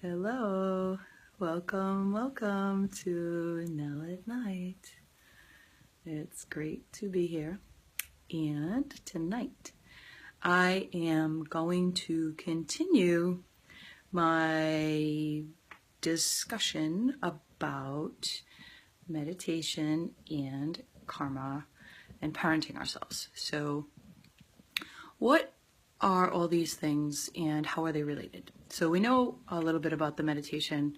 Hello, welcome to Nell at Night. It's great to be here. And tonight I am going to continue my discussion about meditation and karma and parenting ourselves. So, what are all these things and how are they related? So we know a little bit about the meditation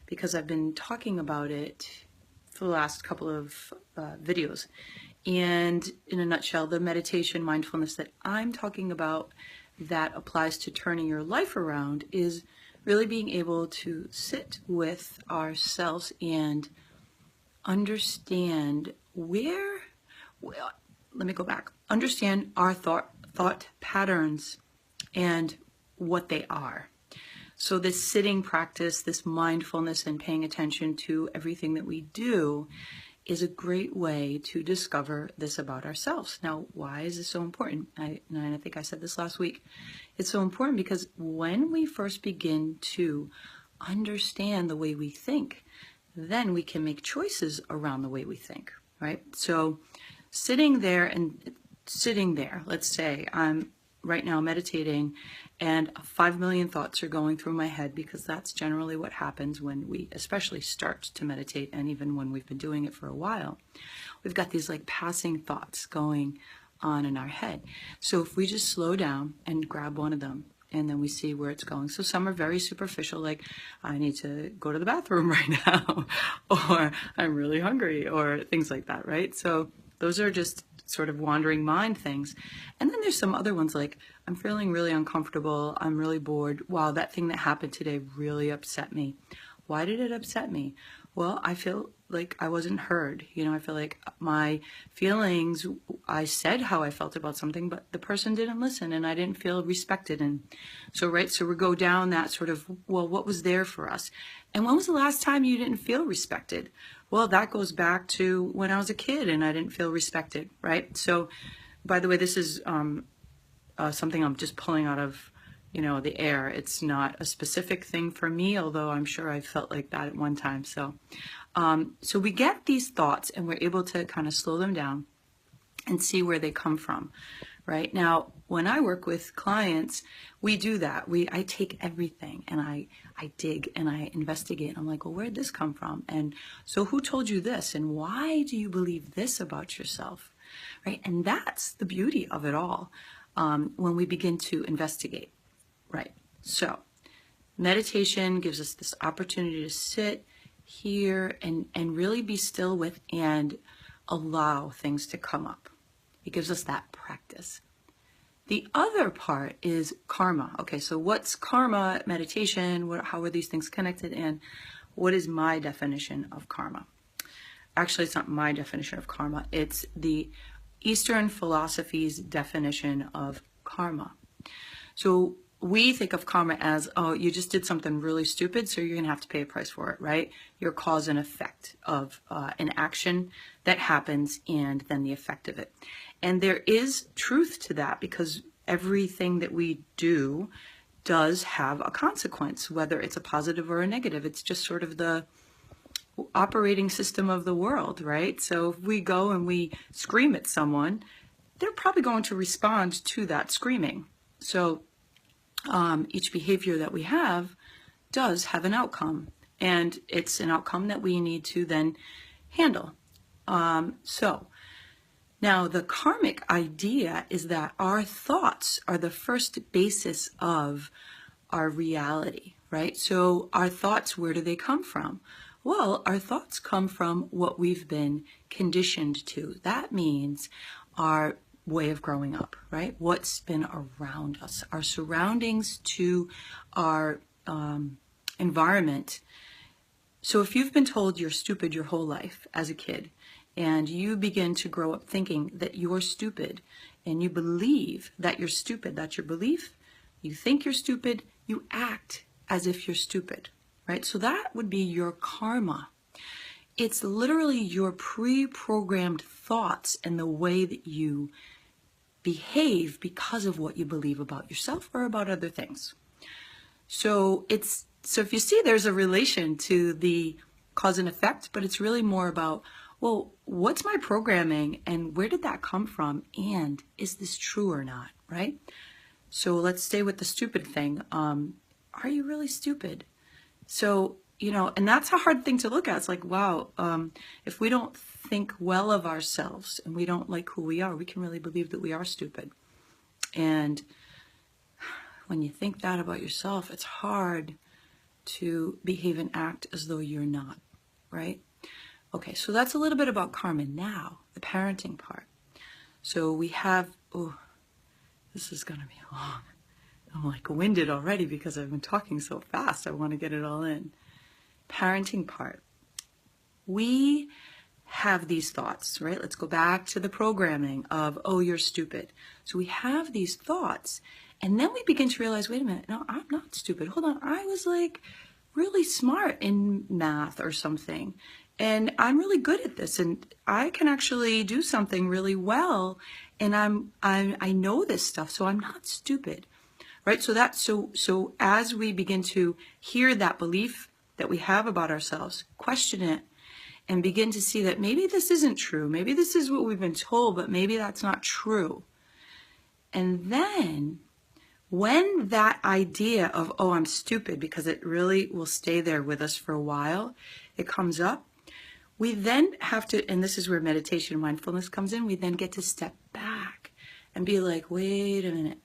because I've been talking about it for the last couple of videos. And in a nutshell, the meditation mindfulness that I'm talking about that applies to turning your life around is really being able to sit with ourselves and understand understand our thought patterns and what they are. So this sitting practice, this mindfulness and paying attention to everything that we do is a great way to discover this about ourselves. Now, why is this so important? I think I said this last week. It's so important because when we first begin to understand the way we think, then we can make choices around the way we think, right? So sitting there, let's say I'm right now meditating and 5 million thoughts are going through my head, because that's generally what happens when we especially start to meditate, and even when we've been doing it for a while. We've got these like passing thoughts going on in our head. So if we just slow down and grab one of them, and then we see where it's going. So some are very superficial, like I need to go to the bathroom right now, or I'm really hungry, or things like that, right? So those are just sort of wandering mind things. And then there's some other ones like, I'm feeling really uncomfortable, I'm really bored, wow, that thing that happened today really upset me. Why did it upset me? Well, I feel like I wasn't heard. I feel like my feelings, I said how I felt about something, but the person didn't listen and I didn't feel respected. And so we go down that sort of, well, what was there for us? And when was the last time you didn't feel respected? Well, that goes back to when I was a kid and I didn't feel respected, right? So, by the way, this is something I'm just pulling out of the air. It's not a specific thing for me, although I'm sure I felt like that at one time. So we get these thoughts and we're able to kind of slow them down and see where they come from. Right now, when I work with clients, we do that. I take everything and I dig and I investigate. I'm like, well, where'd this come from? And so who told you this? And why do you believe this about yourself? Right? And that's the beauty of it all when we begin to investigate. Right. So meditation gives us this opportunity to sit here and really be still with and allow things to come up. It gives us that practice. The other part is karma. Okay, so what's karma, meditation, how are these things connected, and what is my definition of karma? Actually, it's not my definition of karma. It's the Eastern philosophy's definition of karma. So we think of karma as, oh, you just did something really stupid, so you're going to have to pay a price for it, right? Your cause and effect of an action that happens and then the effect of it. And there is truth to that, because everything that we do does have a consequence, whether it's a positive or a negative. It's just sort of the operating system of the world, right? So if we go and we scream at someone, they're probably going to respond to that screaming. So each behavior that we have does have an outcome, and it's an outcome that we need to then handle. So now the karmic idea is that our thoughts are the first basis of our reality, right? So our thoughts, where do they come from? Well, our thoughts come from what we've been conditioned to. That means our way of growing up, right? What's been around us, our surroundings to our environment. So if you've been told you're stupid your whole life as a kid, and you begin to grow up thinking that you're stupid, and you believe that you're stupid, that's your belief, you think you're stupid, you act as if you're stupid, right? So that would be your karma. It's literally your pre-programmed thoughts and the way that you behave because of what you believe about yourself or about other things. So it's So if you see, there's a relation to the cause and effect, but it's really more about, well, what's my programming and where did that come from? And is this true or not, right? So let's stay with the stupid thing. Are you really stupid? So, and that's a hard thing to look at. It's like, wow, if we don't think well of ourselves and we don't like who we are, we can really believe that we are stupid. And when you think that about yourself, it's hard to behave and act as though you're not, right? Okay, so that's a little bit about karma. Now, the parenting part. So we have, oh, this is gonna be long. I'm like winded already because I've been talking so fast. I want to get it all in. Parenting part. We have these thoughts, right? Let's go back to the programming of, oh, you're stupid. So we have these thoughts, and then we begin to realize, wait a minute, no, I'm not stupid. Hold on, I was like really smart in math or something, and I'm really good at this, and I can actually do something really well, and I know this stuff, so I'm not stupid, right? So as we begin to hear that belief that we have about ourselves, question it, and begin to see that maybe this isn't true. Maybe this is what we've been told, but maybe that's not true. And then when that idea of, oh, I'm stupid, because it really will stay there with us for a while, it comes up, we then have to, and this is where meditation and mindfulness comes in, we then get to step back and be like, wait a minute,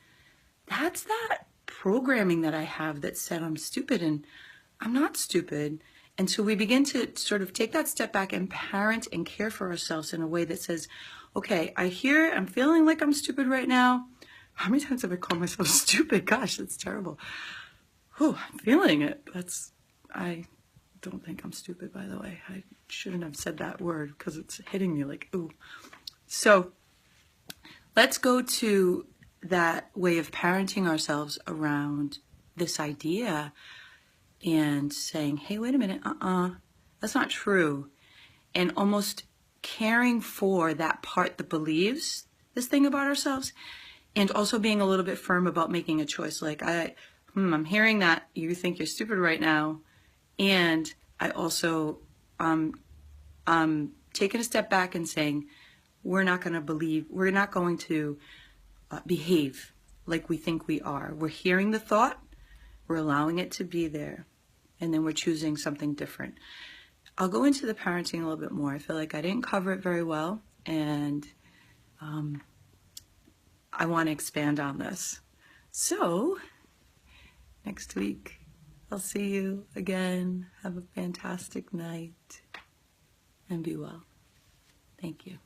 that's that programming that I have that said I'm stupid, and I'm not stupid. And so we begin to sort of take that step back and parent and care for ourselves in a way that says, okay, I'm feeling like I'm stupid right now. How many times have I called myself stupid? Gosh, that's terrible. Whew, I'm feeling it. I don't think I'm stupid, by the way. I shouldn't have said that word because it's hitting me like, ooh. So let's go to that way of parenting ourselves around this idea and saying, hey, wait a minute, that's not true. And almost caring for that part that believes this thing about ourselves, and also being a little bit firm about making a choice. Like, I'm hearing that you think you're stupid right now, and I also, taking a step back and saying, we're not going to behave like we think we are. We're hearing the thought, we're allowing it to be there, and then we're choosing something different. I'll go into the parenting a little bit more. I feel like I didn't cover it very well, and I want to expand on this. So, next week, I'll see you again. Have a fantastic night, and be well. Thank you.